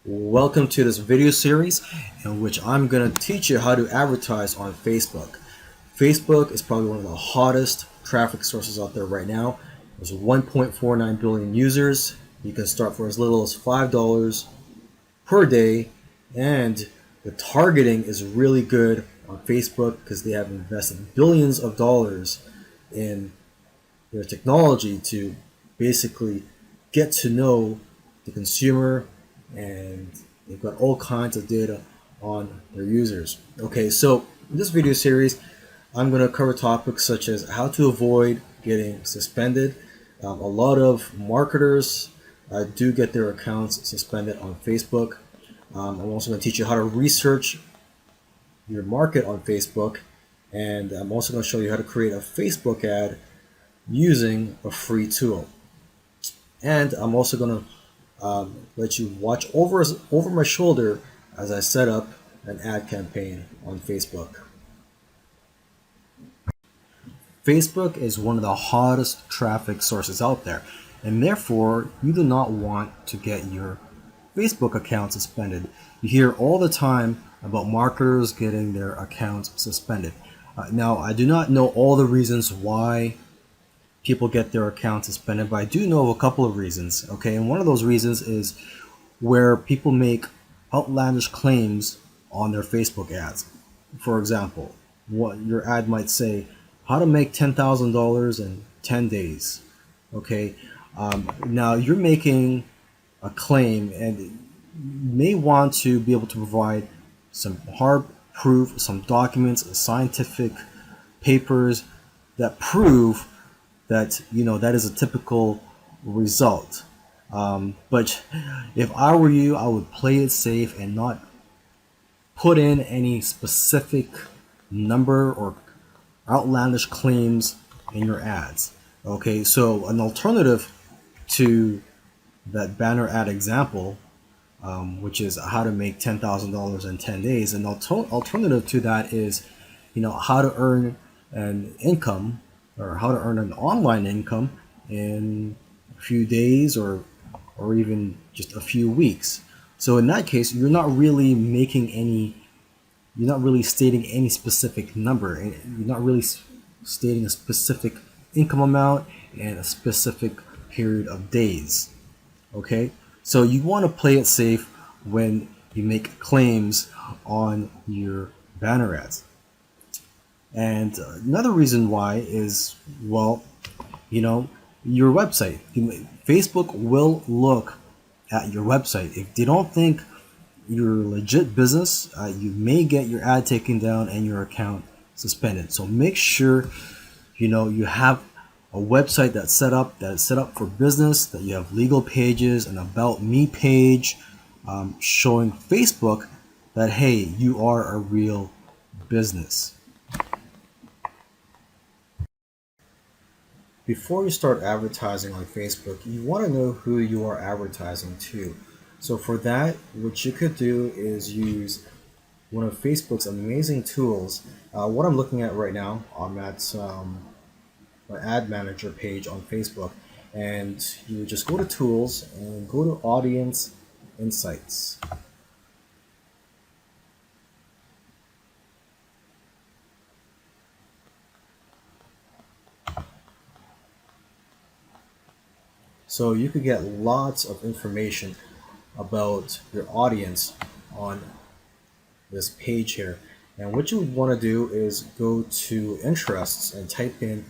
Welcome to this video series in which I'm going to teach you how to advertise on Facebook. Facebook is probably one of the hottest traffic sources out there right now. There's 1.49 billion users. You can start for as little as $5 per day, and the targeting is really good on Facebook because they have invested billions of dollars in their technology to basically get to know the consumer, and they've got all kinds of data on their users. Okay, so in this video series, I'm going to cover topics such as how to avoid getting suspended. A lot of marketers do get their accounts suspended on Facebook. I'm also going to teach you how to research your market on Facebook, and I'm also going to show you how to create a Facebook ad using a free tool. And I'm also going to let you watch over my shoulder as I set up an ad campaign on Facebook. Facebook is one of the hottest traffic sources out there, and therefore you do not want to get your Facebook account suspended. You hear all the time about marketers getting their accounts suspended. Now, I do not know all the reasons why people get their accounts suspended, but I do know of a couple of reasons. Okay, and one of those reasons is where people make outlandish claims on their Facebook ads. For example, what your ad might say, how to make $10,000 in 10 days. Okay, now you're making a claim, and you may want to be able to provide some hard proof, some documents, scientific papers that prove that that is a typical result. But if I were you, I would play it safe and not put in any specific number or outlandish claims in your ads. Okay, so an alternative to that banner ad example, which is how to make $10,000 in 10 days, an alternative to that is how to earn an income, or how to earn an online income in a few days or even just a few weeks. So in that case, you're not really stating any specific number. You're not really stating a specific income amount and a specific period of days. Okay, so you want to play it safe when you make claims on your banner ads. And another reason why is, well, your website. Facebook will look at your website. If they don't think you're a legit business, you may get your ad taken down and your account suspended. So make sure you have a website that is set up for business, that you have legal pages, an about me page, showing Facebook that, hey, you are a real business. Before you start advertising on Facebook, you want to know who you are advertising to. So for that, what you could do is use one of Facebook's amazing tools. What I'm looking at right now, I'm at my ad manager page on Facebook, and you just go to tools and go to audience insights. So you could get lots of information about your audience on this page here. And what you would want to do is go to interests and type in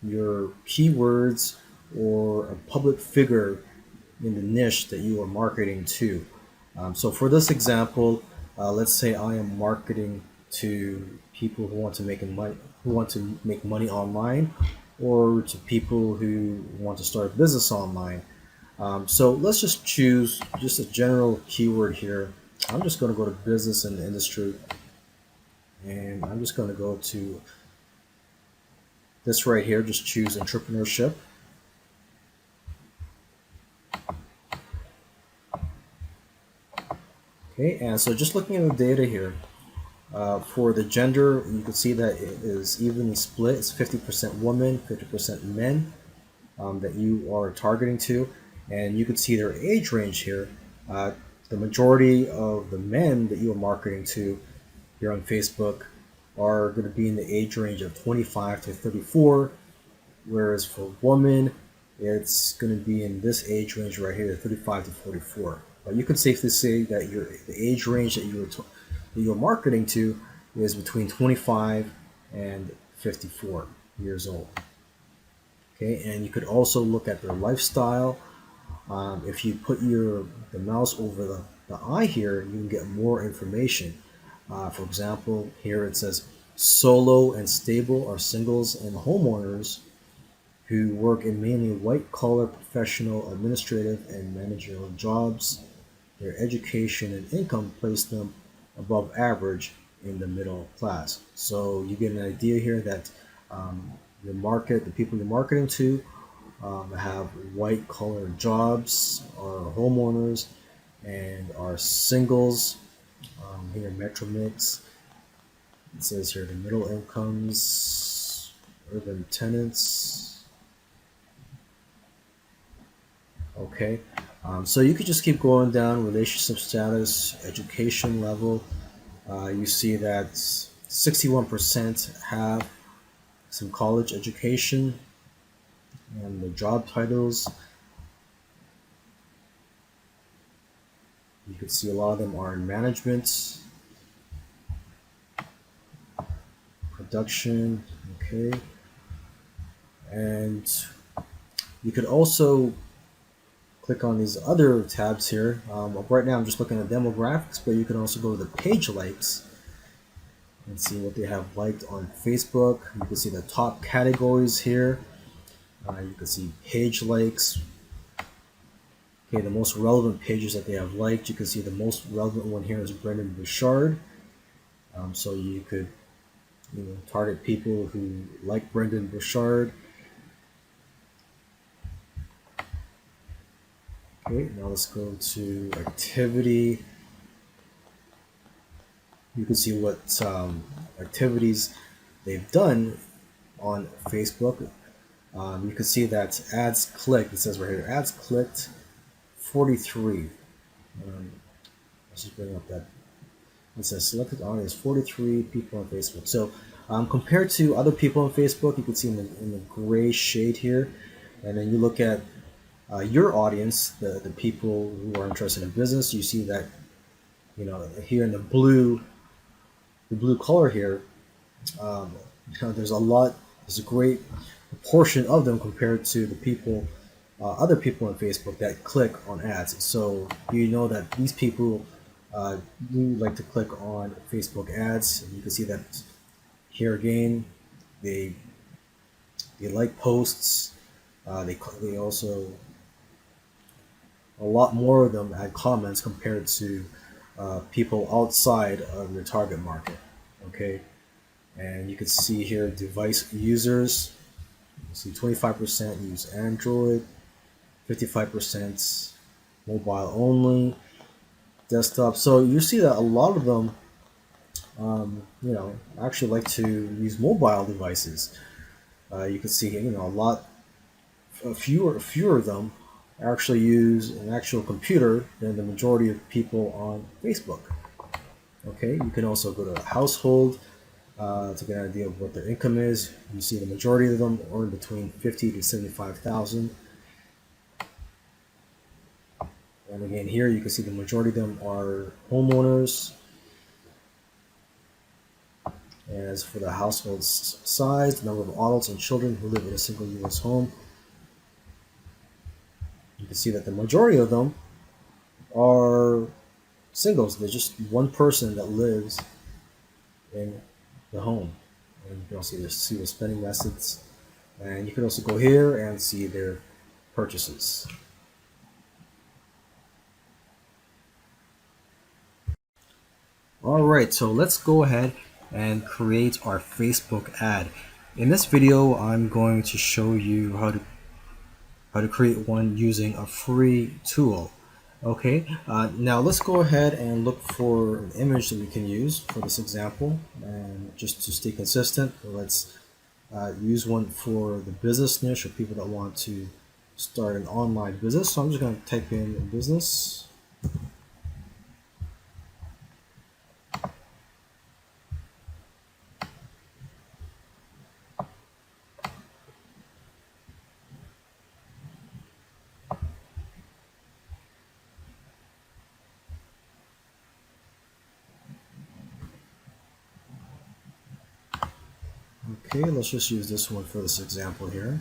your keywords or a public figure in the niche that you are marketing to. So for this example, let's say I am marketing to people who want to make money online, or to people who want to start a business online. So let's just choose just a general keyword here. I'm just going to go to business and industry, and I'm just going to go to this right here, just choose entrepreneurship. Okay, and so just looking at the data here, for the gender, you can see that it is evenly split. It's 50% women, 50% men that you are targeting to. And you can see their age range here. the majority of the men that you are marketing to here on Facebook are going to be in the age range of 25 to 34, whereas for women, it's going to be in this age range right here, 35 to 44. But you can safely say that the age range that you're marketing to is between 25 and 54 years old. Okay, and you could also look at their lifestyle. If you put the mouse over the eye here, you can get more information. For example, here it says solo and stable are singles and homeowners who work in mainly white-collar professional, administrative, and managerial jobs. Their education and income place them above average in the middle class. So you get an idea here that the people you're marketing to, have white-collar jobs, are homeowners, and are singles. Here, Metro Mix. It says here the middle incomes, urban tenants. Okay, so you could just keep going down, relationship status, education level. You see that 61% have some college education, and the job titles, you can see a lot of them are in management, production, okay. And you could also click on these other tabs here. Right now I'm just looking at demographics, but you can also go to the page likes and see what they have liked on Facebook. You can see the top categories here. You can see page likes. Okay, the most relevant pages that they have liked. You can see the most relevant one here is Brendan Bouchard. So you could target people who like Brendan Bouchard. Okay, now let's go to activity. You can see what activities they've done on Facebook. You can see that ads clicked. It says right here, ads clicked 43. Let's just bring up that. It says selected audience 43 people on Facebook. So compared to other people on Facebook, you can see in the gray shade here, and then you look at your audience, the people who are interested in business. You see that here in the blue color here, there's a great proportion of them compared to the people, other people on Facebook that click on ads. So you know that these people do like to click on Facebook ads, and you can see that here again, they like posts. They also, a lot more of them add comments compared to people outside of your target market. Okay, and you can see here device users. You see 25% use Android, 55% mobile only, desktop. So you see that a lot of them, actually like to use mobile devices. You can see, fewer of them actually use an actual computer than the majority of people on Facebook. Okay, you can also go to household to get an idea of what their income is. You see the majority of them earn between 50 to 75,000. And again, here you can see the majority of them are homeowners. As for the household size, the number of adults and children who live in a single U.S. home, you can see that the majority of them are singles. There's just one person that lives in the home. And you can also see their spending methods. And you can also go here and see their purchases. All right, so let's go ahead and create our Facebook ad. In this video, I'm going to show you how to create one using a free tool. Okay, now let's go ahead and look for an image that we can use for this example. And just to stay consistent, let's use one for the business niche or people that want to start an online business. So I'm just going to type in business. Okay, let's just use this one for this example here.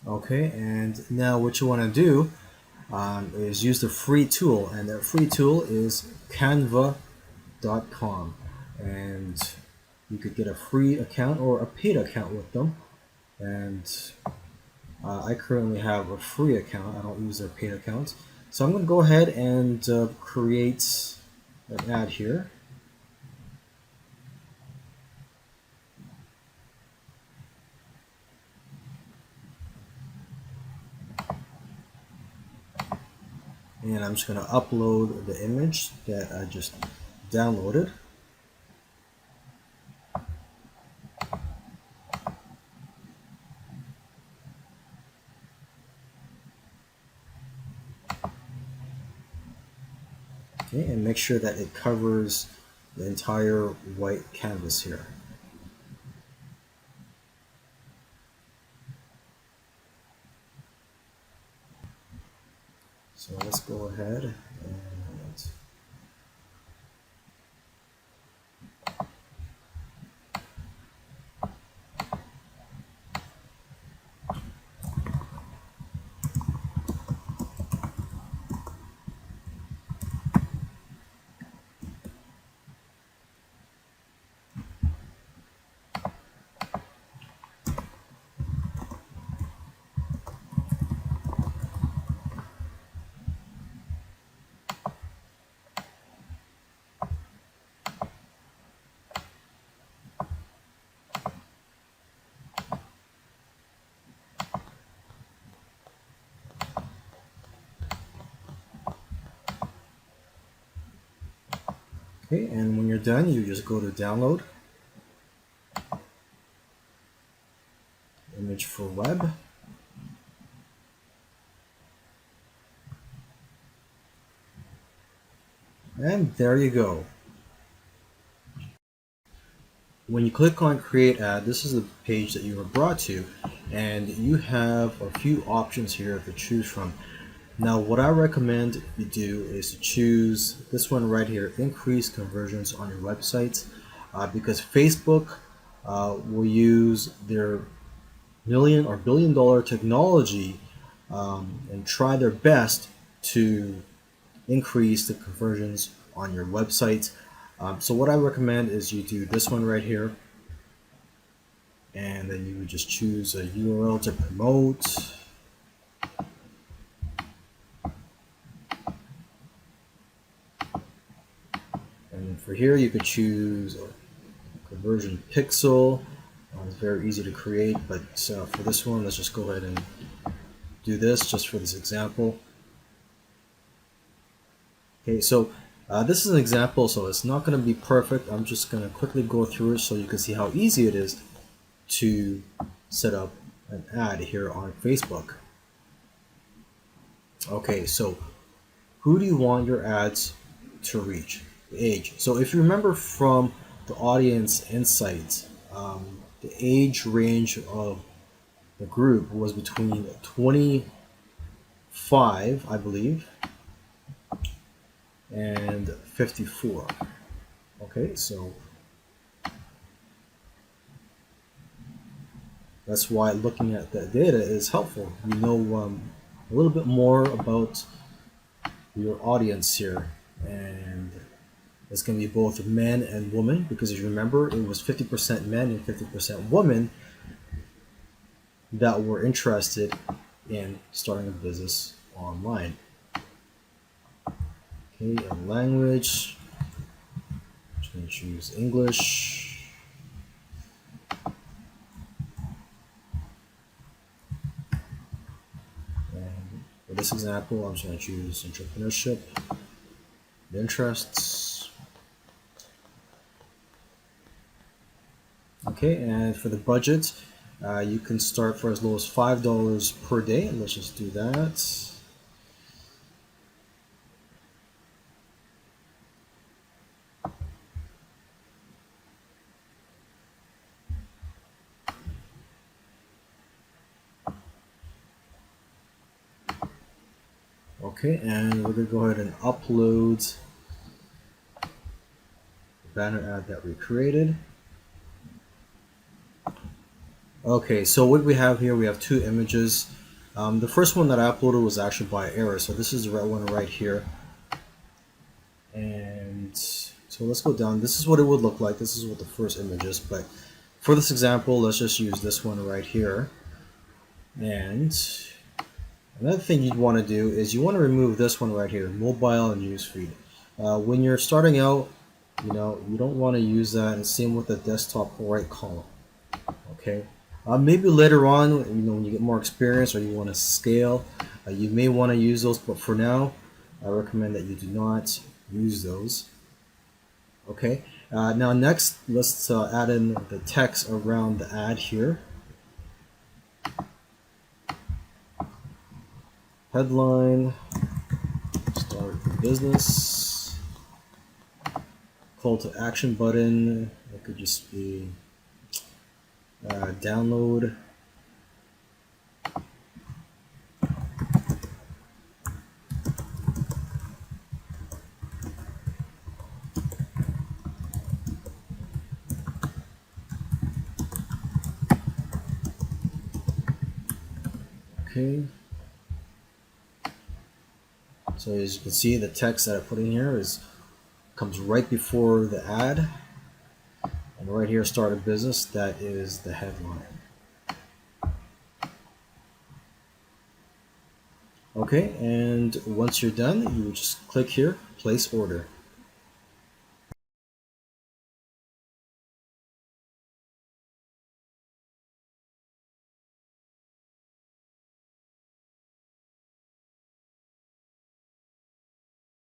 Okay, and now what you want to do is use the free tool, and that free tool is canva.com, and you could get a free account or a paid account with them. And I currently have a free account. I don't use their paid account, so I'm going to go ahead and create an ad here. And I'm just going to upload the image that I just downloaded. Okay, and make sure that it covers the entire white canvas here. So let's go ahead and okay, and when you're done, you just go to download, image for web, and there you go. When you click on create ad, this is the page that you were brought to, and you have a few options here to choose from. Now what I recommend you do is to choose this one right here, increase conversions on your website, because Facebook will use their million or billion-dollar technology and try their best to increase the conversions on your website. So what I recommend is you do this one right here, and then you would just choose a URL to promote. And for here you could choose a conversion pixel. It's very easy to create, but for this one, let's just go ahead and do this just for this example. Okay, so this is an example, so it's not going to be perfect. I'm just going to quickly go through it so you can see how easy it is to set up an ad here on Facebook. Okay, so who do you want your ads to reach? Age. So if you remember from the audience insights, the age range of the group was between 25, I believe, and 54. Okay, so that's why looking at that data is helpful. You know a little bit more about your audience here, and it's going to be both men and women, because if you remember, it was 50% men and 50% women that were interested in starting a business online. Okay, a language, I'm just going to choose English. And for this example, I'm just going to choose entrepreneurship, interests. Okay, and for the budget, you can start for as low as $5 per day. Let's just do that. Okay, and we're going to go ahead and upload the banner ad that we created. Okay, so what we have here, we have two images. The first one that I uploaded was actually by error, so this is the right one right here. And so let's go down. This is what it would look like. This is what the first image is, but for this example, let's just use this one right here. And another thing you'd want to do is you want to remove this one right here, mobile and newsfeed. When you're starting out, you don't want to use that, and same with the desktop right column. Okay, maybe later on, when you get more experience or you want to scale, you may want to use those, but for now, I recommend that you do not use those. Okay, now next, let's add in the text around the ad here. Headline, start business, call to action button, it could just be download. Okay. So as you can see, the text that I put in here comes right before the ad, and right here, start a business. That is the headline. Okay, and once you're done, you just click here, place order.